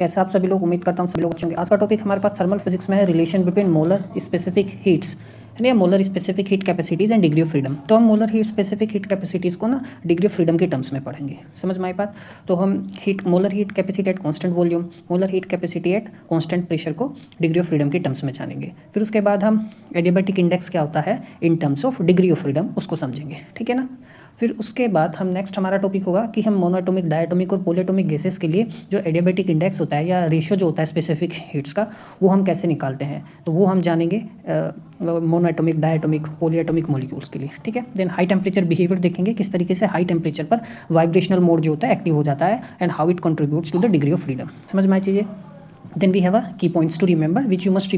कैसे आप सभी लोग, उम्मीद करता हूँ सभी लोग अच्छे होंगे। आज का टॉपिक हमारे पास थर्मल फिजिक्स में है, relation between molar specific heats यानी molar specific heat capacities and degree of freedom. तो हम molar heat specific heat capacities को ना डिग्री ऑफ फ्रीडम के टर्म्स में पढ़ेंगे, समझ में आई बात। तो हम molar heat capacity at constant volume, molar heat capacity at constant pressure को डिग्री ऑफ फ्रीडम के टर्म्स में जानेंगे। फिर उसके बाद हम एडियाबैटिक इंडेक्स क्या होता है इन terms of degree of freedom उसको समझेंगे, ठीक है ना। फिर उसके बाद हम नेक्स्ट हमारा टॉपिक होगा कि हम मोनोएटॉमिक, डायटॉमिक और पॉलीएटॉमिक गैसेस के लिए जो एडियाबैटिक इंडेक्स होता है या रेशियो जो होता है स्पेसिफिक हीट्स का, वो हम कैसे निकालते हैं, तो वो हम जानेंगे मोनोएटॉमिक, डायटॉमिक, पॉलीएटॉमिक मॉलिक्यूल्स के लिए, ठीक है। देन हाई टेम्परेचर बिहेवियर देखेंगे, किस तरीके से हाई टेम्परेचर पर वाइब्रेशनल मोड जो होता है एक्टिव हो जाता है and how it contributes to the degree of freedom, समझ में आई चीज़ें। Then we have a key points to remember which you must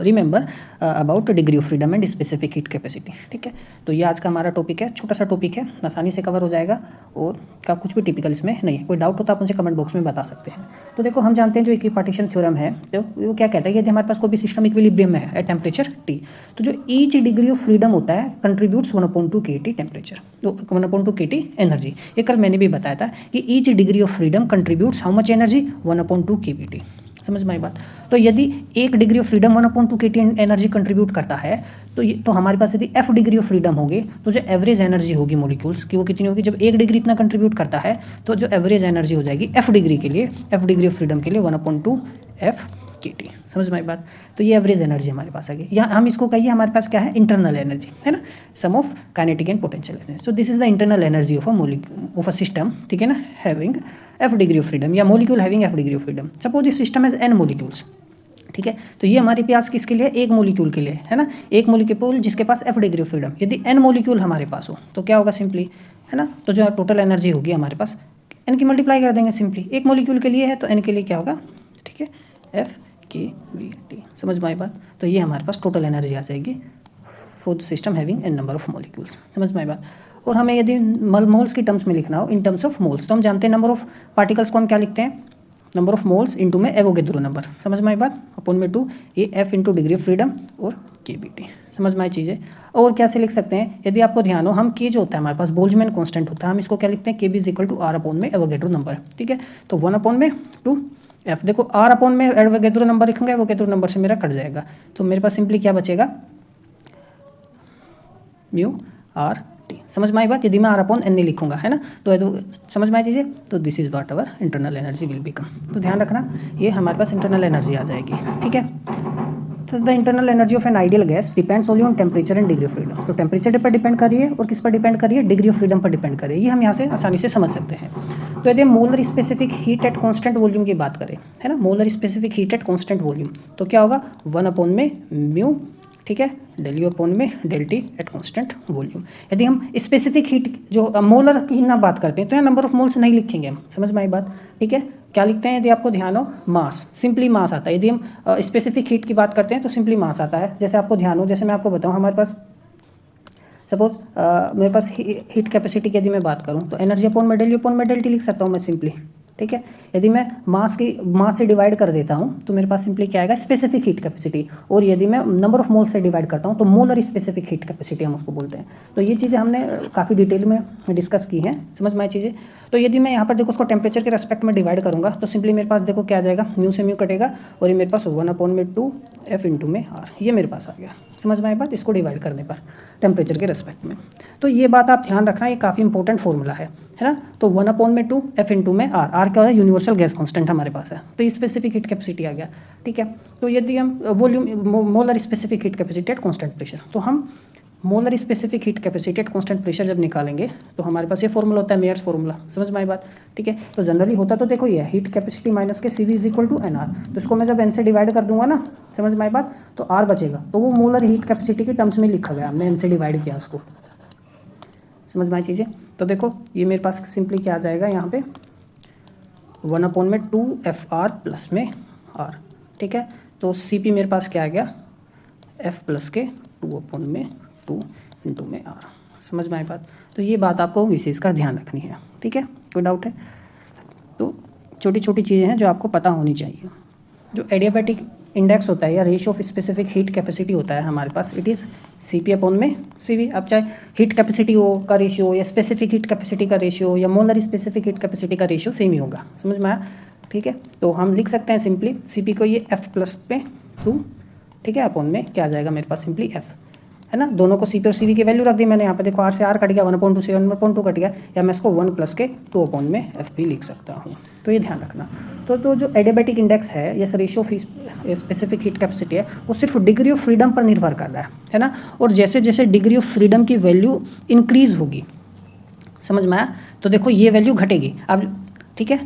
remember about degree of freedom and specific heat capacity, ठीक है। तो ये आज का हमारा टॉपिक है, छोटा सा टॉपिक है, आसानी से कवर हो जाएगा और का कुछ भी टिपिकल इसमें नहीं है। कोई डाउट हो तो आप मुझे कमेंट बॉक्स में बता सकते हैं। तो देखो, हम जानते हैं जो इक्विपार्टीशन थ्योरम है, तो वो क्या कहता है कि यदि हमारे पास कोई भी सिस्टम इक्विलिब्रियम में है एट टेम्परेचर T, तो जो ईच डिग्री ऑफ फ्रीडम होता है कंट्रीब्यूट्स 1/2 kT टेम्परेचर, तो 1/2 kT एनर्जी। ये कल मैंने भी बताया था कि each degree of freedom contributes how much energy, 1/2 kBT, समझ में आई बात। तो यदि 1 degree of freedom 1/2 kT energy contribute करता है तो हमारे पास यदि F डिग्री ऑफ फ्रीडम होगी तो जो एवरेज एनर्जी होगी मॉलिक्यूल्स की वो कितनी होगी, जब 1 डिग्री इतना कंट्रीब्यूट करता है तो जो एवरेज एनर्जी हो जाएगी F डिग्री के लिए, F डिग्री ऑफ फ्रीडम के लिए 1/2 F kT, समझ में आई बात। तो ये एवरेज एनर्जी हमारे पास आ गई, या हम इसको कहिए हमारे पास क्या है, इंटरनल एनर्जी है ना, sum of kinetic and potential energy. So this is the internal energy of a molecule of a system, ठीक है ना, having F degree of freedom या molecule having F degree of freedom. Suppose if system has n molecules, ठीक है, तो ये हमारे पास किसके लिए, एक मॉलिक्यूल के लिए है ना, एक मॉलिक्यूल जिसके पास F डिग्री ऑफ फ्रीडम। यदि n मॉलिक्यूल हमारे पास हो तो क्या होगा सिंपली, है ना, तो जो टोटल एनर्जी होगी हमारे पास n की मल्टीप्लाई कर देंगे सिंपली, एक मॉलिक्यूल के लिए है तो n के लिए क्या होगा, ठीक है, F kBT, समझ में आई बात। तो ये हमारे पास टोटल एनर्जी आ जाएगी for the system having n number of molecules, समझ में आई बात। और हमें यदि मोल्स की टर्म्स में लिखना हो, इन टर्म्स ऑफ मोल्स, तो हम जानते हैं नंबर ऑफ पार्टिकल्स को हम क्या लिखते हैं, नंबर ऑफ मोल्स इनटू में एवोगैड्रो नंबर, समझ में आई बात, अपॉन में 2 ये F into degree of freedom और kBT, समझ में आई चीज़ें। और कैसे लिख सकते हैं, यदि आपको ध्यान हो, हम K जो होता है हमारे पास बोल्ट्जमैन कांस्टेंट होता है, हम इसको क्या लिखते हैं, KB is equal to R upon में एवोगैड्रो नंबर, ठीक है। तो 1/2 F, देखो R अपॉन में एवोगैड्रो नंबर लिखूंगा, एवोगैड्रो नंबर से मेरा कट जाएगा, तो मेरे पास सिंपली क्या बचेगा, म्यू R T, समझ में आई बात। यदि मैं R अपॉन N नहीं लिखूंगा, है ना, तो समझ में आई चीज़ें। तो this is what our internal energy will become, तो ध्यान रखना ये हमारे पास इंटरनल एनर्जी आ जाएगी, ठीक है। तो the internal energy of an ideal gas depends only on temperature and degree of freedom. तो टेम्परेचर पर डिपेंड कर रही है और किस पर डिपेंड कर रही है, डिग्री ऑफ फ्रीडम पर डिपेंड कर रही है। ये हम यहाँ से आसानी से समझ सकते हैं। तो यदि हम molar specific heat at constant volume की बात करें, है ना, molar specific heat at constant volume, तो क्या होगा, 1 में म्यू, ठीक है, डेल यू अपॉन में del T at constant volume. यदि हम स्पेसिफिक हीट जो मोलर की ना बात करते हैं तो यहाँ नंबर ऑफ मोल्स नहीं लिखेंगे हम, समझ में आई बात, ठीक है। क्या लिखते हैं, यदि आपको ध्यान हो, मास, सिंपली मास आता है। यदि हम स्पेसिफिक हीट की बात करते हैं तो सिंपली मास आता है। जैसे आपको ध्यान हो, जैसे मैं आपको बताऊँ, हमारे पास सपोज मेरे पास हीट कैपेसिटी की यदि मैं बात करूँ तो एनर्जी अपॉन में डेल टी लिख सकता हूँ मैं सिंपली, ठीक है। यदि मैं मास से डिवाइड कर देता हूँ तो मेरे पास सिंपली क्या आएगा, स्पेसिफिक हीट कैपेसिटी। और यदि मैं नंबर ऑफ मोल से डिवाइड करता हूँ तो मोलर स्पेसिफिक हीट कैपेसिटी हम उसको बोलते हैं। तो ये चीज़ें हमने काफ़ी डिटेल में डिस्कस की हैं, समझ में आई चीज़ें। तो यदि मैं यहाँ पर देखो उसको टेम्परेचर के रेस्पेक्ट में डिवाइड करूँगा तो सिंपली मेरे पास देखो क्या आ जाएगा, म्यू से म्यू कटेगा और ये मेरे पास 1/2 F इंटू में R, ये मेरे पास आ गया, समझ में आई बात, इसको डिवाइड करने पर टेम्परेचर के रेस्पेक्ट में। तो ये बात आप ध्यान रखना, ये काफ़ी इंपॉर्टेंट फॉर्मूला है ना। तो 1/2 F इंटू में R क्या है, यूनिवर्सल गैस कांस्टेंट हमारे पास है, तो ये स्पेसिफिक हीट कैपेसिटी आ गया, ठीक है। तो यदि हम volume molar specific heat capacity at constant pressure, तो हम molar specific heat capacity at constant pressure जब निकालेंगे तो हमारे पास ये फॉर्मूला होता है, मेयर्स फॉर्मूला, समझ में आई बात, ठीक है। तो जनरली होता तो देखो ये हीट कैपेसिटी माइनस के CV is equal to NR, तो इसको मैं जब N से डिवाइड कर दूंगा ना, समझ में आई बात, तो R बचेगा, तो वो मोलर हीट कैपेसिटी के टर्म्स में लिखा गया, हमने N से डिवाइड किया उसको, समझ में आई चीज़ें। तो देखो ये मेरे पास सिंपली क्या आ जाएगा, यहाँ पे 1/2 FR प्लस में R, ठीक है। तो CP मेरे पास क्या आ गया, F प्लस के 2/2 इंटू में R, समझ में आई बात। तो ये बात आपको विशेष का ध्यान रखनी है, ठीक है, कोई डाउट है। तो छोटी छोटी चीज़ें हैं जो आपको पता होनी चाहिए। जो एडियाबैटिक इंडेक्स होता है या ratio of specific heat capacity होता है हमारे पास, इट इज़ CP अपॉन में CV। अब चाहे हीट कैपेसिटी हो का रेशियो या स्पेसिफिक हीट कैपेसिटी का रेशियो या मोलर स्पेसिफिक हीट कैपेसिटी का रेशियो सेम ही होगा, समझ में आया, ठीक है। तो हम लिख सकते हैं सिंपली Cp को ये F प्लस पे 2, ठीक है, अपॉन में क्या आ जाएगा मेरे पास सिंपली F, है ना। दोनों को Cp और Cv की वैल्यू रख दी मैंने यहाँ पे, देखो R से R कट गया, 1/2 से 1/2 कट गया, या मैं इसको 1 प्लस के 2 अपॉन में F भी लिख सकता हूँ। तो ये ध्यान रखना। तो जो एडियाबैटिक इंडेक्स है या ratio of specific heat capacity है, वो सिर्फ डिग्री ऑफ फ्रीडम पर निर्भर कर रहा है ना। और जैसे जैसे डिग्री ऑफ फ्रीडम की वैल्यू इंक्रीज होगी, समझ में आया, तो देखो ये वैल्यू घटेगी अब, ठीक है।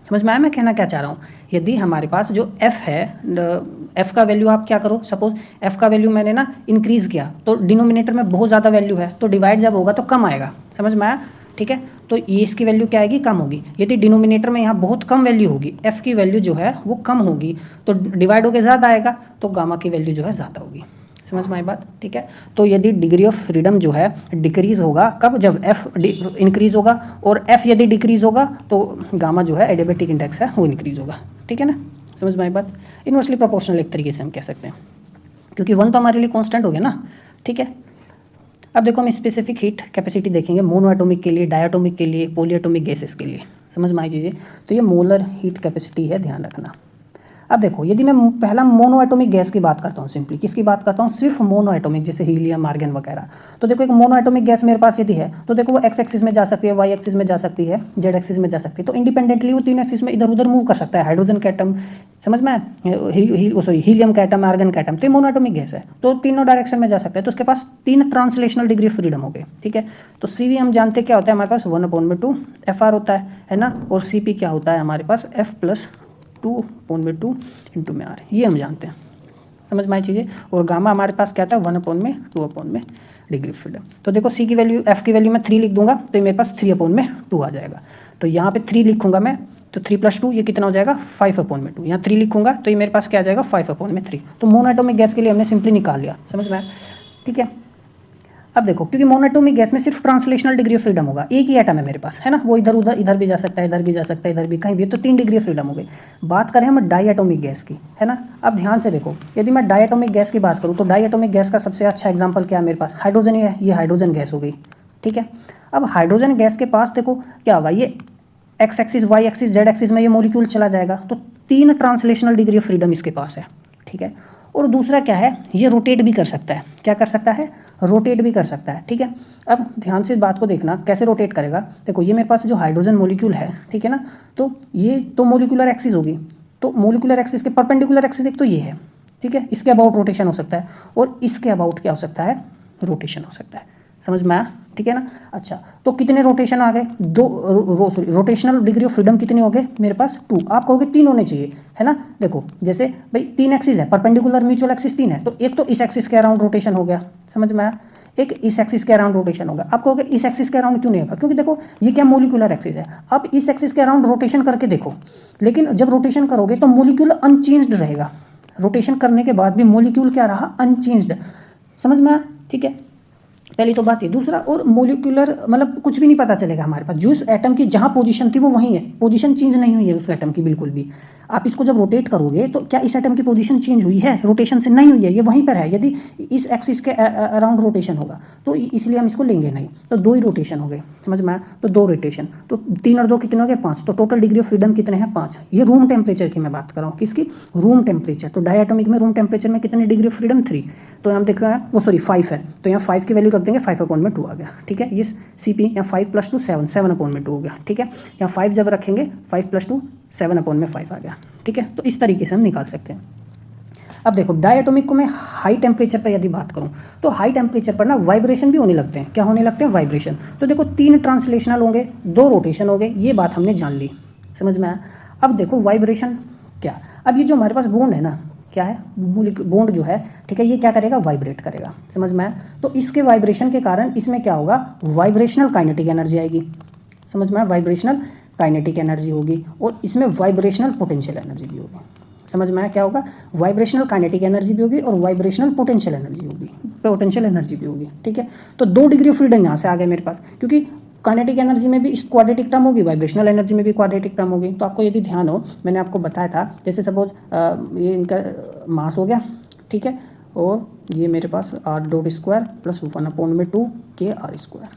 समझ में आया मैं कहना क्या चाह रहा हूँ। यदि हमारे पास जो F है, F का वैल्यू आप क्या करो, सपोज F का वैल्यू मैंने ना इंक्रीज़ किया, तो डिनोमिनेटर में बहुत ज़्यादा वैल्यू है, तो डिवाइड जब होगा तो कम आएगा, समझ में आया, ठीक है। तो ये इसकी वैल्यू क्या आएगी, कम होगी। यदि डिनोमिनेटर में यहाँ बहुत कम वैल्यू होगी, F की वैल्यू जो है वो कम होगी, तो डिवाइड होकर ज़्यादा आएगा, तो गामा की वैल्यू जो है ज़्यादा होगी। समझ में आई बात, ठीक है। तो यदि डिग्री ऑफ फ्रीडम जो है डिक्रीज होगा, कब, जब F इंक्रीज होगा, और F यदि डिक्रीज होगा तो गामा जो है एडियाबैटिक इंडेक्स है वो इंक्रीज होगा, ठीक है ना। समझ में आई बात। इनवर्सली प्रोपोर्शनल एक तरीके से हम कह सकते हैं, क्योंकि 1 तो हमारे लिए कांस्टेंट हो गया ना, ठीक है। अब देखो हम स्पेसिफिक हीट कैपेसिटी देखेंगे मोनो एटॉमिक के लिए, डायटोमिक के लिए, पॉलीएटॉमिक गैसेस के लिए। समझ में आई चीज़ें। तो ये मोलर हीट कैपेसिटी है, ध्यान रखना। अब देखो यदि मैं पहला मोनो एटॉमिक गैस की बात करता हूँ, सिंपली किसकी बात करता हूँ, सिर्फ मोनो एटॉमिक, जैसे हीलियम, आर्गन वगैरह। तो देखो एक मोनो एटॉमिक गैस मेरे पास यदि है, तो देखो वो एक्स एक्सिस में जा सकती है, वाई एक्सिस में जा सकती है, जेड एक्सिस में जा सकती है, तो इंडिपेंडेंटली वो 3 एक्सिस में इधर उधर मूव कर सकता है। हाइड्रोजन का एटम, समझ में, हीलियम का एटम, आर्गन का एटम, तो ये मोनो एटॉमिक गैस है, तो तीनों डायरेक्शन में जा सकता है। तो उसके पास 3 ट्रांसलेशनल डिग्री ऑफ फ्रीडम हो गए, ठीक है। तो CV हम जानते क्या होता है हमारे पास, 1/2 FR होता है ना, और CP क्या होता है हमारे पास, F प्लस 2/2 इंटू में R, ये हम जानते हैं। समझ में आई चीज़ें। और गामा हमारे पास क्या था, 1/2 डिग्री ऑफ फ्रीडम। तो देखो C की वैल्यू, F की वैल्यू मैं 3 लिख दूंगा, तो ये मेरे पास 3/2 आ जाएगा। तो यहाँ पे 3 लिखूंगा मैं, तो 3 + 2 ये कितना हो जाएगा, 5/2। यहाँ 3 लिखूंगा तो ये मेरे पास क्या आ जाएगा, 5/3। तो मोनो एटॉमिक गैस के लिए हमने सिंपली निकाल लिया, समझ में आया, ठीक है। अब देखो क्योंकि मोनो एटॉमिक गैस में सिर्फ ट्रांसलेशनल डिग्री ऑफ फ्रीडम होगा, एक ही एटम है मेरे पास, है ना, वो इधर उधर, इधर भी जा सकता है, इधर भी जा सकता है, इधर भी, कहीं भी, तो 3 डिग्री ऑफ फ्रीडम हो गई। बात करें हम डाई एटॉमिक गैस की, है ना। अब ध्यान से देखो, यदि मैं डाई एटॉमिक गैस की बात करूँ, तो डाई एटॉमिक गैस का सबसे अच्छा एग्जाम्पल क्या है मेरे पास, हाइड्रोजन ही है, ये हाइड्रोजन गैस हो गई, ठीक है। अब हाइड्रोजन गैस के पास देखो क्या होगा, ये x axis, y axis, z axis में ये मॉलिक्यूल चला जाएगा, तो 3 ट्रांसलेशनल डिग्री ऑफ फ्रीडम इसके पास है, ठीक है। और दूसरा क्या है, ये रोटेट भी कर सकता है, क्या कर सकता है, रोटेट भी कर सकता है, ठीक है। अब ध्यान से बात को देखना, कैसे रोटेट करेगा। देखो ये मेरे पास जो हाइड्रोजन मॉलिक्यूल है, ठीक है ना, तो ये तो मॉलिक्यूलर एक्सिस होगी, तो मॉलिक्यूलर एक्सिस के परपेंडिकुलर एक्सिस एक तो ये है, ठीक है, इसके अबाउट रोटेशन हो सकता है, और इसके अबाउट क्या हो सकता है, रोटेशन हो सकता है। समझ में आया, ठीक है ना। अच्छा, तो कितने रोटेशन आ गए, रोटेशनल डिग्री ऑफ फ्रीडम कितने हो गए मेरे पास, 2। आप कहोगे 3 होने चाहिए, है ना। देखो जैसे भाई 3 एक्सिस है, परपेंडिकुलर म्यूचुअल एक्सिस 3 है, तो एक तो इस एक्सिस के अराउंड रोटेशन हो गया, समझ में आया, एक इस एक्सिस के अराउंड रोटेशन होगा। आप कहोगे इस एक्सिस के अराउंड क्यों नहीं होगा, क्योंकि देखो ये क्या मॉलिक्यूलर एक्सिस है। अब इस एक्सिस के अराउंड रोटेशन करके देखो, लेकिन जब रोटेशन करोगे तो मॉलिक्यूल अनचेंज्ड रहेगा, रोटेशन करने के बाद भी मॉलिक्यूल क्या रहा, अनचेंज्ड। समझ में आया, ठीक है। पहली तो बात ये। दूसरा, और मोलिकुलर मतलब कुछ भी नहीं पता चलेगा हमारे पास, जो उस एटम की जहाँ पोजीशन थी वो वहीं है, पोजीशन चेंज नहीं हुई है उस एटम की बिल्कुल भी। आप इसको जब रोटेट करोगे तो क्या इस एटम की पोजीशन चेंज हुई है, रोटेशन से नहीं हुई है, ये वहीं पर है। यदि इस एक्सिस के अराउंड रोटेशन होगा तो इसलिए हम इसको लेंगे नहीं, तो 2 ही रोटेशन हो गए, समझ में आया। तो 2 रोटेशन, तो 3 और 2 कितने हो गए, 5। तो टोटल डिग्री ऑफ फ्रीडम कितने हैं, 5। ये रूम टेम्परेचर की मैं बात कर रहा हूँ, किसकी, रूम टेम्परेचर। तो डायटोमिक में रूम टेम्परेचर में कितनी डिग्री ऑफ फ्रीडम, 3। तो यहाँ देखा वो 5 है, तो यहाँ 5 की वैल्यू रख देंगे, 5/2 आ गया, ठीक है। ये CP यहाँ 5 + 2 7, 7/2 हो गया, ठीक है। यहाँ 5 जब रखेंगे, 5 + 2 7/5 आ गया, ठीक है। तो इस तरीके से हम निकाल सकते हैं। अब देखो डायटोमिक को मैं हाई टेम्परेचर पर यदि बात करूं, तो हाई टेम्परेचर पर ना वाइब्रेशन भी होने लगते हैं। क्या होने लगते हैं, वाइब्रेशन। तो देखो 3 ट्रांसलेशनल होंगे, 2 रोटेशन हो गए, ये बात हमने जान ली, समझ में आया। अब देखो वाइब्रेशन क्या, अब ये जो हमारे पास बॉन्ड है ना, क्या है, बॉन्ड जो है, ठीक है, ये क्या करेगा, वाइब्रेट करेगा, समझ में आया। तो इसके वाइब्रेशन के कारण इसमें क्या होगा, वाइब्रेशनल काइनेटिक एनर्जी आएगी, समझ में आया, वाइब्रेशनल काइनेटिक एनर्जी होगी, और इसमें वाइब्रेशनल पोटेंशियल एनर्जी भी होगी। समझ में आया क्या होगा, वाइब्रेशनल काइनेटिक एनर्जी भी होगी और वाइब्रेशनल पोटेंशियल एनर्जी होगी, पोटेंशियल एनर्जी भी होगी, ठीक है। तो 2 डिग्री ऑफ फ्रीडम यहाँ से आ गए मेरे पास, क्योंकि काइनेटिक एनर्जी में भी इस क्वाड्रेटिक टर्म होगी, वाइब्रेशनल एनर्जी में भी क्वाड्रेटिक टर्म होगी। तो आपको यदि ध्यान हो, मैंने आपको बताया था, जैसे सपोज ये इनका मास हो गया, ठीक है, और ये मेरे पास r² + 1/2 KR²,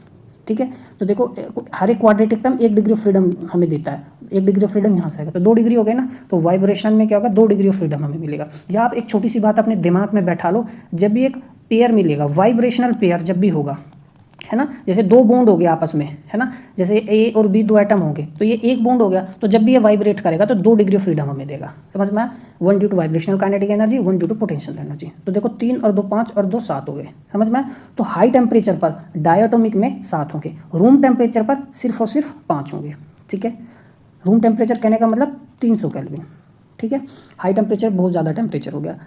ठीक है। तो देखो हर एक quadratic term 1 degree of freedom हमें देता है, 1 डिग्री ऑफ फ्रीडम यहाँ से आएगा तो 2 डिग्री हो गए ना, तो वाइब्रेशन में क्या होगा 2 डिग्री ऑफ फ्रीडम हमें मिलेगा। या आप एक छोटी सी बात अपने दिमाग में बैठा लो, जब भी एक पेयर मिलेगा, वाइब्रेशनल पेयर जब भी होगा, है ना, जैसे दो बॉन्ड हो गया आपस में, है ना, जैसे ए और बी दो एटम होंगे तो ये एक बॉन्ड हो गया, तो जब भी ये वाइब्रेट करेगा तो 2 डिग्री ऑफ फ्रीडम हमें देगा। समझ में आया? 1 due to vibrational kinetic energy, 1 due to potential energy. तो देखो 3 और 2 5 और 2 7 हो गए। समझ में आया? तो हाई टेम्परेचर पर डायटोमिक में 7 होंगे, रूम टेम्परेचर पर सिर्फ और सिर्फ 5 होंगे। ठीक है, रूम टेम्परेचर कहने का मतलब 300 केल्विन। ठीक है, हाई टेम्परेचर बहुत ज़्यादा टेम्परेचर हो गया।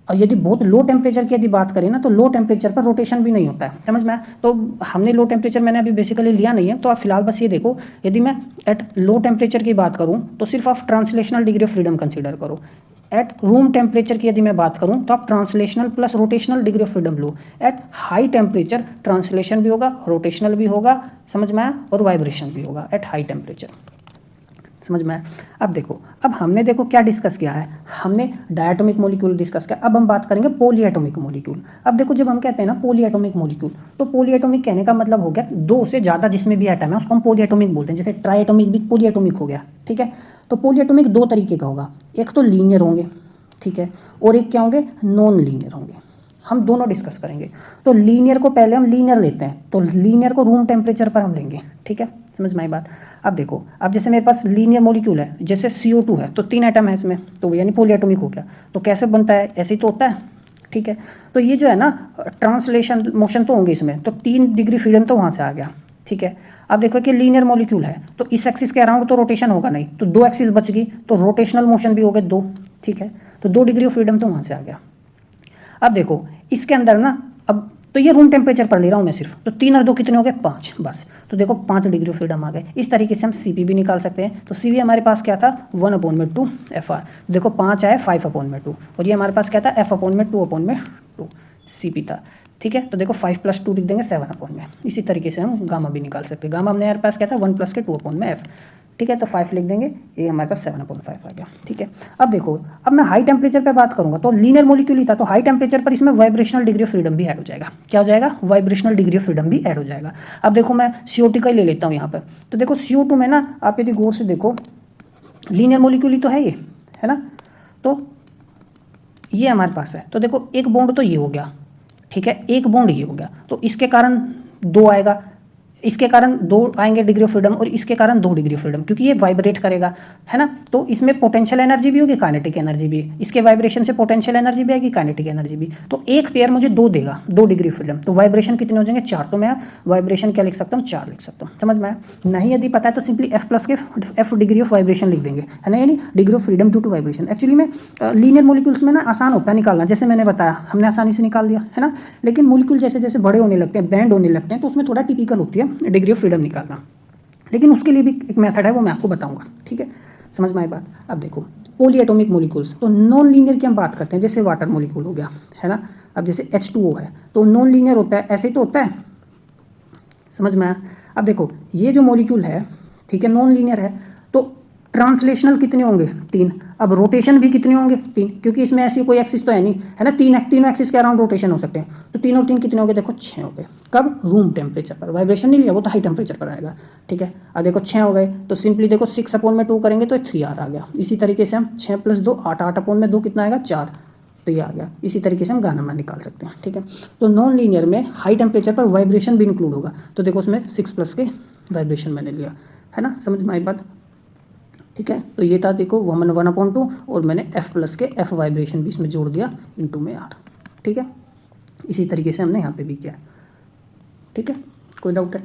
और यदि बहुत लो टेम्परेचर की यदि बात करें ना, तो लो टेम्परेचर पर रोटेशन भी नहीं होता है। समझ में आया? तो हमने लो टेम्परेचर मैंने अभी बेसिकली लिया नहीं है, तो आप फिलहाल बस ये देखो, यदि मैं एट लो टेम्परेचर की बात करूं तो सिर्फ आप translational degree of freedom consider करो। एट रूम टेम्परेचर की यदि मैं बात करूं तो आप translational plus rotational degree of freedom low. At high temperature translation भी होगा, रोटेशनल भी होगा, समझ में आया, और वाइब्रेशन भी होगा एट हाई टेम्परेचर। समझ में आया? अब देखो, अब हमने देखो क्या डिस्कस किया है, हमने डायटोमिक मॉलिक्यूल डिस्कस किया। अब हम बात करेंगे पॉलीएटॉमिक मॉलिक्यूल। अब देखो जब हम कहते हैं ना पॉलीएटॉमिक मॉलिक्यूल, तो पॉलीएटॉमिक कहने का मतलब हो गया 2 से ज़्यादा जिसमें भी एटम है उसको हम पॉलीएटॉमिक बोलते हैं। जैसे ट्राइएटॉमिक भी पॉलीएटॉमिक हो गया। ठीक है, तो पॉलीएटॉमिक 2 तरीके का होगा, एक तो लीनियर होंगे, ठीक है, और एक क्या होंगे, नॉन लीनियर होंगे। हम दोनों डिस्कस करेंगे। तो लीनियर को पहले हम लीनियर लेते हैं, तो लीनियर को रूम टेम्परेचर पर हम लेंगे। ठीक है, समझ में आई बात? अब देखो, अब जैसे मेरे पास लीनियर मॉलिक्यूल है, जैसे CO2 है, तो 3 एटम है इसमें, तो यानी पॉलीएटॉमिक हो गया। तो कैसे बनता है, ऐसे ही तो होता है। ठीक है, तो ये जो है ना ट्रांसलेशन मोशन तो होंगे इसमें, तो 3 डिग्री फ्रीडम तो वहाँ से आ गया। ठीक है, अब देखो कि लीनियर मॉलिक्यूल है तो इस एक्सिस के अराउंड तो रोटेशन होगा नहीं, तो 2 एक्सिस बच गई, तो रोटेशनल मोशन भी हो गए 2। ठीक है, तो 2 डिग्री ऑफ फ्रीडम तो वहाँ से आ गया। अब देखो इसके अंदर ना, अब तो ये रूम टेम्परेचर पर ले रहा हूँ मैं सिर्फ, तो 3 और 2 कितने हो गए, 5 बस। तो देखो 5 डिग्री फ्रीडम आ गए। इस तरीके से हम CP भी निकाल सकते हैं। तो CV हमारे पास क्या था, 1/2 FR। देखो 5 आया 5/2, और ये हमारे पास क्या था, F/2/2 CP था। ठीक है, तो देखो 5 + 2 लिख देंगे 7/। इसी तरीके से हम गामा भी निकाल सकते हैं। गामा हमने हमारे पास क्या था, 1 + के 2/F। ठीक है, तो 5 लिख देंगे, ये हमारे पास 7/5 आ गया। ठीक है, अब देखो, अब मैं हाई टेम्परेचर पे बात करूंगा, तो लीनियर मॉलिक्यूल ही था, तो हाई टेम्परेचर पर इसमें वाइब्रेशनल डिग्री ऑफ फ्रीडम भी ऐड हो जाएगा। क्या हो जाएगा, वाइब्रेशनल डिग्री ऑफ फ्रीडम भी ऐड हो जाएगा। अब देखो मैं CO2 का ही ले लेता हूँ यहाँ पर। तो देखो CO2 में ना, आप यदि गौर से देखो, लीनियर मॉलिक्यूल ही तो है ये, है ना, तो ये हमारे पास है। तो देखो एक बॉन्ड तो ये हो गया, ठीक है, एक बॉन्ड ये हो गया, तो इसके कारण 2 आएगा, इसके कारण 2 आएंगे डिग्री ऑफ फ्रीडम, और इसके कारण 2 डिग्री ऑफ फ्रीडम, क्योंकि ये वाइब्रेट करेगा, है ना। तो इसमें पोटेंशियल एनर्जी भी होगी, काइनेटिक एनर्जी भी, इसके वाइब्रेशन से पोटेंशियल एनर्जी भी आएगी, काइनेटिक एनर्जी भी। तो एक पेयर मुझे 2 देगा, 2 डिग्री फ्रीडम। तो वाइब्रेशन कितने हो जाएंगे, 4। तो मैं वाइब्रेशन क्या लिख सकता हूँ, 4 लिख सकता हूँ। समझ में आया? नहीं यदि पता है तो सिंपली F+ के F डिग्री ऑफ वाइब्रेशन लिख देंगे, है ना, यानी degree of freedom due to vibration. Actually में लीनियर मॉलिक्यूल्स में ना आसान होता है निकालना, जैसे मैंने बताया, हमने आसानी से निकाल दिया, है ना। लेकिन मॉलिक्यूल जैसे जैसे बड़े होने लगते हैं, बैंड होने लगते हैं, तो उसमें थोड़ा टिपिकल होती है डिग्री ऑफ फ्रीडम निकालना। लेकिन उसके लिए भी एक मेथड है, वो मैं आपको बताऊंगा। ठीक है, समझ में आई बात? अब देखो पॉलीएटॉमिक मॉलिक्यूल्स, तो नॉन लीनियर की हम बात करते हैं, जैसे वाटर मॉलिक्यूल हो गया, है ना। अब जैसे H2O है, तो नॉन लीनियर होता है, ऐसे ही तो होता है। समझ में आया? अब देखो ये जो मॉलिक्यूल है, ठीक है, नॉन लीनियर है, तो ट्रांसलेशनल कितने होंगे, 3। अब रोटेशन भी कितने होंगे, 3, क्योंकि इसमें ऐसी कोई एक्सिस तो है नहीं, है ना। तीनों एक्सिस के अराउंड रोटेशन हो सकते हैं, तो 3 और 3 कितने हो गए, देखो 6 हो गए। कब, रूम टेम्परेचर पर। वाइब्रेशन नहीं लिया, वो तो हाई टेम्परेचर पर आएगा। ठीक है, अब देखो 6 हो गए, तो सिंपली देखो 6/2 करेंगे तो 3R आ गया। इसी तरीके से हम 6 + 2 8, 8/2 कितना आएगा, 4, तो ये आ गया। इसी तरीके से हम गामा निकाल सकते हैं। ठीक है, तो नॉन लीनियर में हाई टेम्परेचर पर वाइब्रेशन भी इंक्लूड होगा, तो देखो उसमें 6+ के वाइब्रेशन मैंने लिया, है ना। समझ में आई बात? ठीक है, तो ये था देखो 1/2, और मैंने F+ के F वाइब्रेशन भी इसमें जोड़ दिया इनटू में R। ठीक है, इसी तरीके से हमने यहाँ पे भी किया। ठीक है, कोई डाउट है?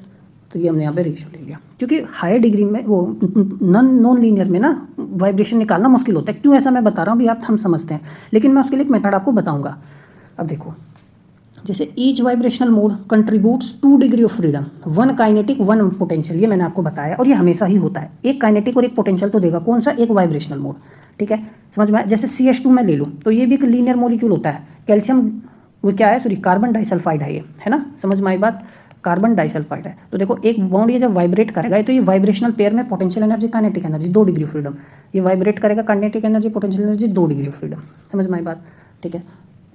तो ये हमने यहाँ पे रेशियो ले लिया, क्योंकि हायर डिग्री में वो नॉन लीनियर में ना वाइब्रेशन निकालना मुश्किल होता है। क्यों ऐसा मैं बता रहा हूँ भी, आप हम समझते हैं, लेकिन मैं उसके लिए एक मेथड आपको बताऊँगा। अब देखो, जैसे each vibrational mode contributes 2 degree of freedom, 1 kinetic 1 potential, ये मैंने आपको बताया, और ये हमेशा ही होता है। एक काइनेटिक और एक पोटेंशियल तो देगा, कौन सा, एक वाइब्रेशनल मोड। ठीक है, समझ में आया? जैसे CH2 में ले लूँ, तो ये भी एक लीनियर मॉलिक्यूल होता है। कैल्शियम, वो क्या है, सॉरी, कार्बन डाइसल्फाइड है ये, है ना। समझ में आई बात? कार्बन डाइसल्फाइड है। तो देखो एक बॉन्ड ये जब वाइब्रेट करेगा, तो ये वाइब्रेशनल पेयर में potential energy, kinetic energy 2 degree of freedom, ये वाइब्रेट करेगा, kinetic energy, potential energy 2 degree of freedom. समझ में आई बात? ठीक है,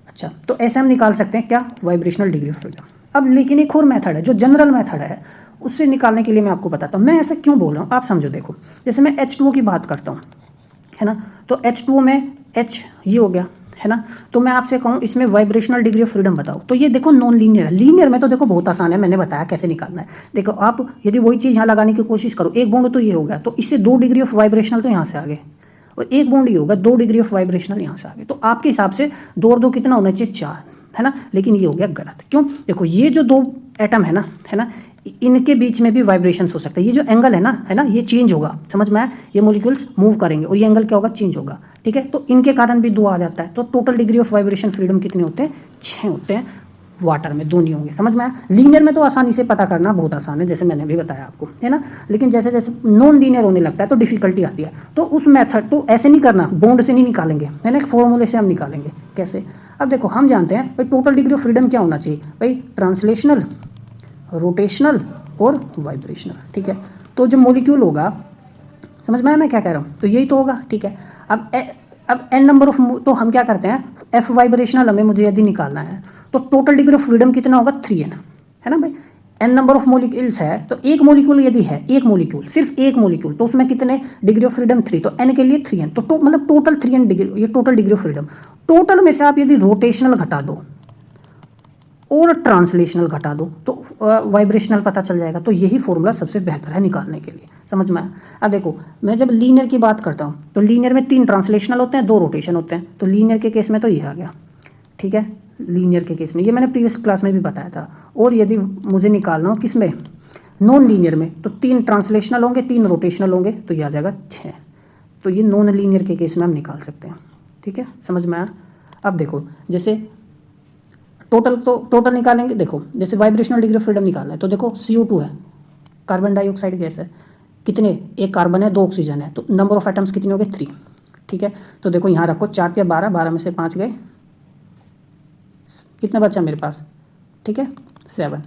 अच्छा, तो ऐसे हम निकाल सकते हैं क्या, वाइब्रेशनल डिग्री ऑफ फ्रीडम। अब लेकिन एक और मेथड है जो जनरल मेथड है, उससे निकालने के लिए मैं आपको बताता हूँ। मैं ऐसा क्यों बोल रहा हूँ आप समझो। देखो जैसे मैं H2O की बात करता हूँ, है ना, तो H2O में H ये हो गया, है ना, तो मैं आपसे कहूँ इसमें वाइब्रेशनल डिग्री ऑफ फ्रीडम बताओ, तो ये देखो नॉन लीनियर है। लीनियर में तो देखो बहुत आसान है, मैंने बताया कैसे निकालना है। देखो आप यदि वही चीज़ यहाँ लगाने की कोशिश करो, एक बॉन्ड तो ये हो गया, तो इससे 2 डिग्री ऑफ वाइब्रेशनल तो यहाँ से आ गए, और एक बॉन्ड ये होगा 2 डिग्री ऑफ वाइब्रेशनल यहाँ से आ गए। तो आपके हिसाब से 2 और 2 कितना होना चाहिए, 4, है ना, लेकिन ये हो गया गलत। क्यों? देखो ये जो 2 एटम है ना, इनके बीच में भी वाइब्रेशंस हो सकते हैं। ये जो एंगल है ना, ये चेंज होगा, समझ में आया, ये मॉलिक्यूल्स मूव करेंगे और ये एंगल क्या होगा, चेंज होगा, ठीक है। तो इनके कारण भी 2 आ जाता है। तो total degree of vibration freedom कितने होते हैं, 6 होते हैं। वाटर में 2 नहीं होंगे, समझ में आया। लीनियर में तो आसानी से पता करना बहुत आसान है, जैसे मैंने भी बताया आपको, है ना, लेकिन जैसे जैसे नॉन लीनियर होने लगता है तो डिफिकल्टी आती है। तो उस मेथड तो ऐसे नहीं करना, बॉन्ड से नहीं निकालेंगे, है ना, एक फॉर्मूले से हम निकालेंगे। कैसे? अब देखो हम जानते हैं भाई टोटल डिग्री ऑफ फ्रीडम क्या होना चाहिए भाई, ट्रांसलेशनल, रोटेशनल और वाइब्रेशनल, ठीक है। तो जो मॉलिक्यूल होगा, समझ में आया मैं क्या कह रहा हूँ, तो यही तो होगा, ठीक है। अब एन नंबर ऑफ, तो हम क्या करते हैं, एफ वाइब्रेशनल हमें मुझे यदि निकालना है तो टोटल डिग्री ऑफ फ्रीडम कितना होगा, 3n, है ना भाई। एन नंबर ऑफ मॉलिक्यूल्स है तो एक मॉलिक्यूल यदि है, एक मॉलिक्यूल, सिर्फ एक मॉलिक्यूल, तो उसमें कितने डिग्री ऑफ फ्रीडम, 3, तो एन के लिए 3n, तो मतलब टोटल 3n डिग्री, ये total degree of freedom. Total में से आप यदि रोटेशनल घटा दो और ट्रांसलेशनल घटा दो तो वाइब्रेशनल पता चल जाएगा। तो यही फॉर्मूला सबसे बेहतर है निकालने के लिए, समझ में आया। अब देखो मैं जब लीनियर की बात करता हूँ तो लीनियर में 3 ट्रांसलेशनल होते हैं, 2 रोटेशन होते हैं। तो लीनियर के केस में तो ये आ गया, ठीक है। लीनियर के केस में ये मैंने प्रीवियस क्लास में भी बताया था। और यदि मुझे निकालना हो किस में, नॉन लीनियर में, तो 3 ट्रांसलेशनल होंगे, 3 रोटेशनल होंगे, तो ये आ जाएगा 6। तो ये नॉन लीनियर के केस में हम निकाल सकते हैं, ठीक है, समझ में आया। अब देखो जैसे टोटल निकालेंगे, देखो जैसे वाइब्रेशनल डिग्री ऑफ फ्रीडम निकालना है तो देखो CO2 है, कार्बन डाइऑक्साइड गैस है, कितने, एक कार्बन है, 2 ऑक्सीजन है, तो नंबर ऑफ एटम्स कितने हो गए, 3, ठीक है। तो देखो यहाँ रखो 4 या 12, 12 में से 5 गए, कितना बचा मेरे पास, ठीक है, 7,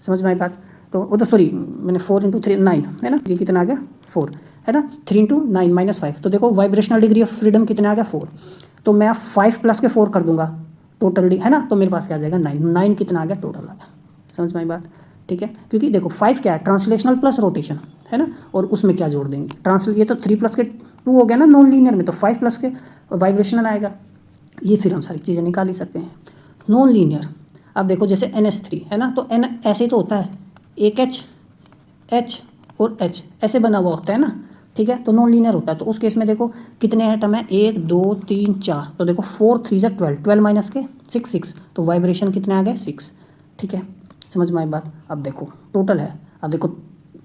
समझ में आई बात। तो वो तो सॉरी मैंने 4 × 3 9 है ना, ये कितना आ गया 4, है ना, 3 × 9 -5, तो देखो वाइब्रेशनल डिग्री ऑफ फ्रीडम कितना आ गया 4। तो मैं 5 + के 4 कर दूंगा टोटल, है ना, तो मेरे पास क्या आ जाएगा 9 कितना आ गया, टोटल आ गया, समझ में आई बात, ठीक है। क्योंकि देखो 5 क्या है, ट्रांसलेशनल प्लस रोटेशन, है ना, और उसमें क्या जोड़ देंगे, ये तो 3 + के 2 हो गया ना नॉन लीनियर में, तो 5 + के वाइब्रेशनल आएगा। ये फिर हम सारी चीज़ें निकाल ही सकते हैं। नॉन लीनियर, अब देखो जैसे NH3 है ना, तो N ऐसे ही तो होता है, एक H और H ऐसे बना हुआ होता है ना, ठीक है, तो नॉन लीनियर होता है। तो उस केस में देखो कितने एटम है, 1 2 3 4, तो देखो 4 3 = 12, 12 - के 6, तो वाइब्रेशन कितने आ गए 6, ठीक है, समझ में आई बात। अब देखो टोटल है, अब देखो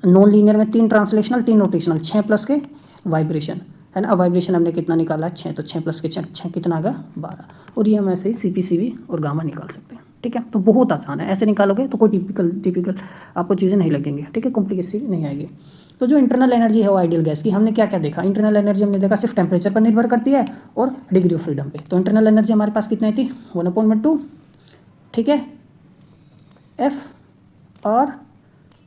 नॉन लीनियर में 3 ट्रांसलेशनल 3 रोटेशनल, 6 + के वाइब्रेशन, है ना। अब वाइब्रेशन हमने कितना निकाला, 6, तो 6 + के 6 कितना आ गया 12, और ये हम ऐसे ही CP CV और गामा निकाल सकते हैं, ठीक है। तो बहुत आसान है, ऐसे निकालोगे तो कोई टिपिकल आपको चीज़ें नहीं लगेंगी, ठीक है, कॉम्प्लिकेशन नहीं आएगी। तो जो इंटरनल एनर्जी है वो आइडियल गैस की, हमने क्या क्या देखा, इंटरनल एनर्जी हमने देखा सिर्फ टेम्परेचर पर निर्भर करती है और डिग्री ऑफ फ्रीडम पे। तो इंटरनल एनर्जी हमारे पास कितनी थी, 1/2, ठीक है, F और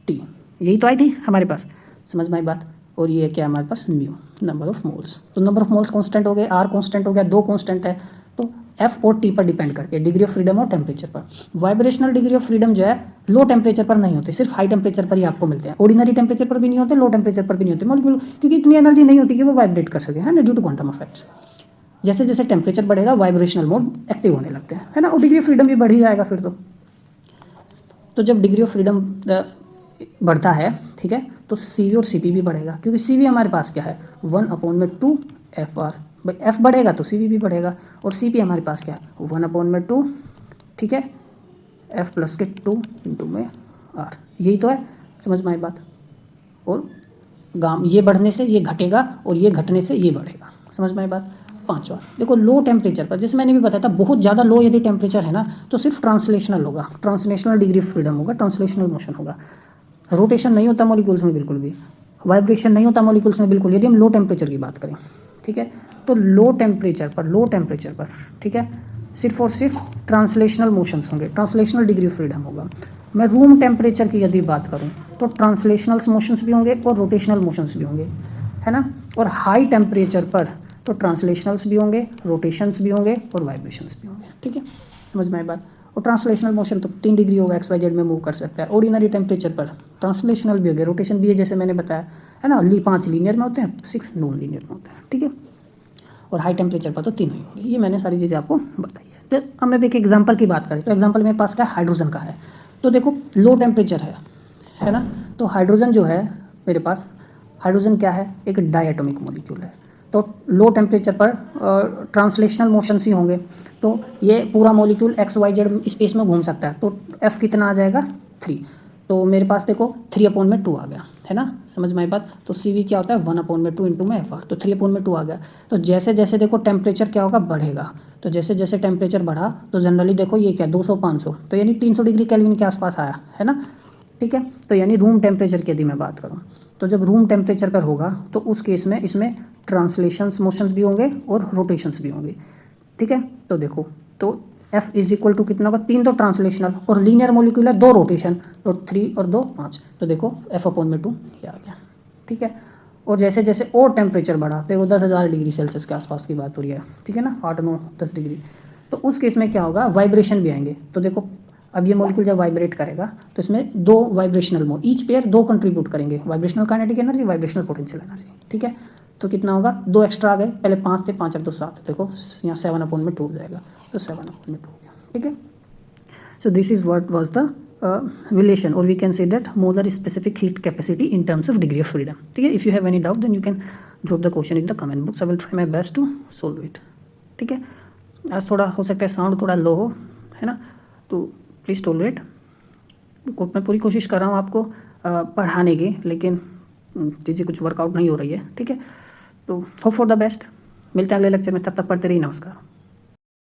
T, यही तो आई थी हमारे पास, समझ में आई बात। और ये क्या है हमारे पास, म्यू, नंबर ऑफ मोल्स। तो नंबर ऑफ मोल्स कांस्टेंट हो गए, R कांस्टेंट हो गया, 2 कांस्टेंट है, तो F और T पर डिपेंड करती है, डिग्री ऑफ फ्रीडम और टेम्परेचर पर। वाइब्रेशनल डिग्री ऑफ फ्रीडम जो है लो टेम्परेचर पर नहीं होते, सिर्फ हाई टेम्परेचर पर ही आपको मिलते हैं। ऑर्डिनरी टेम्परेचर पर भी नहीं होते, लो टेम्परेचर पर भी नहीं होते मॉलिक्यूल, क्योंकि इतनी एनर्जी नहीं होती कि वो वाइब्रेट कर सके, है ना, ड्यू टू क्वांटम इफेक्ट्स। जैसे जैसे टेम्परेचर बढ़ेगा वाइब्रेशनल मोड एक्टिव होने लगते हैं, है ना, और डिग्री ऑफ फ्रीडम भी बढ़ ही जाएगा फिर तो जब डिग्री ऑफ फ्रीडम बढ़ता है, ठीक है, तो CV और CP भी बढ़ेगा, क्योंकि CV हमारे पास क्या है 1/2 FR, भाई F बढ़ेगा तो CV भी बढ़ेगा, और CP हमारे पास क्या है 1/2, ठीक है, F + के 2 × R, यही तो है, समझ में आई बात। और गाम ये बढ़ने से ये घटेगा और ये घटने से ये बढ़ेगा, समझ में आई बात। 5वां देखो लो टेम्परेचर पर, जैसे मैंने भी बताया था, बहुत ज़्यादा लो यदि टेम्परेचर है ना तो सिर्फ ट्रांसलेशनल होगा, ट्रांसलेशनल डिग्री ऑफ फ्रीडम होगा, ट्रांसलेशनल मोशन होगा, रोटेशन नहीं होता मॉलिक्यूल्स में बिल्कुल भी, वाइब्रेशन नहीं होता मॉलिक्यूल्स में बिल्कुल, यदि हम लो टेम्परेचर की बात करें, ठीक है। तो लो टेम्परेचर पर, ठीक है, सिर्फ और सिर्फ ट्रांसलेशनल मोशंस होंगे, ट्रांसलेशनल डिग्री ऑफ फ्रीडम होगा। मैं रूम टेम्परेचर की यदि बात करूं तो ट्रांसलेशनल मोशंस भी होंगे और रोटेशनल मोशंस भी होंगे, है ना। और हाई टेम्परेचर पर तो ट्रांसलेशनल्स भी होंगे, रोटेशंस भी होंगे और वाइब्रेशंस भी होंगे, ठीक है, समझ में आई बात। और ट्रांसलेशनल मोशन तो 3 डिग्री होगा, एक्स वाई जेड में मूव कर सकता है। ऑर्डिनरी टेम्परेचर पर ट्रांसलेशनल भी हो गया, रोटेशन भी है जैसे मैंने बताया है ना। 5 लीनियर में होते हैं, 6 नॉन लीनियर में होते हैं, ठीक है। और हाई टेम्परेचर पर तो 3 ही होंगे। ये मैंने सारी चीज़ें आपको बताई है। तो अब मैं एक एग्जांपल की बात करें तो एग्जांपल मेरे पास क्या है, हाइड्रोजन का है। तो देखो लो टेम्परेचर है ना। तो हाइड्रोजन जो है मेरे पास, हाइड्रोजन क्या है, एक डायटोमिक मॉलिक्यूल है। तो लो टेम्परेचर पर ट्रांसलेशनल मोशंस ही होंगे। तो ये पूरा molecule x y z space में घूम सकता है। तो एफ कितना आ जाएगा, 3। तो मेरे पास देखो 3/2 आ गया, है ना। समझ में आई बात। तो सी वी क्या होता है, 1/2 इंटू में एफ आर। तो 3/2 आ गया। तो जैसे जैसे देखो टेम्परेचर क्या होगा, बढ़ेगा। तो जैसे जैसे टेम्परेचर बढ़ा तो जनरली देखो ये क्या 200-500, तो यानी 300 डिग्री केल्विन के आसपास आया, है ना। ठीक है। तो यानी रूम टेम्परेचर की यदि मैं बात करूँ तो जब रूम टेम्परेचर पर होगा तो उस केस में इसमें ट्रांसलेशंस मोशंस भी होंगे और रोटेशंस भी होंगे, ठीक है। तो देखो तो F इज इक्वल टू कितना होगा, 3 तो ट्रांसलेशनल और लीनियर मॉलिक्यूल है 2 रोटेशन, तो 3 और 2 5। तो देखो F/2 ये आ गया, ठीक है। और जैसे जैसे और टेम्परेचर बढ़ा देखो 10,000 डिग्री सेल्सियस के आसपास की बात हो रही है, ठीक है ना, 8, 9, 10 डिग्री। तो उस केस में क्या होगा, वाइब्रेशन भी आएंगे। तो देखो अब ये मॉलिक्यूल जब वाइब्रेट करेगा तो इसमें 2 vibrational mode, each pair 2 contribute करेंगे, vibrational kinetic energy, vibrational potential energy, ठीक है। तो कितना होगा, 2 एक्स्ट्रा आ गए, पहले 5 थे, 5 अब तो 7, देखो यहाँ 7/2 हो जाएगा। तो 7/2 हो गया, ठीक है। So this is what was the relation, और we can say that molar specific heat capacity in terms of degree of freedom, ठीक है। If you have any doubt then you can drop the question in the comment box, I will try my best to solve it, ठीक है। आज थोड़ा हो सकता है sound थोड़ा लो हो, है ना, तो प्लीज़ टॉलरेट। मैं पूरी कोशिश कर रहा हूँ आपको पढ़ाने की, लेकिन चीज़ें कुछ वर्कआउट नहीं हो रही है, ठीक है। तो होप फॉर द बेस्ट। मिलते हैं अगले लेक्चर में, तब तक पढ़ते रहिए। नमस्कार।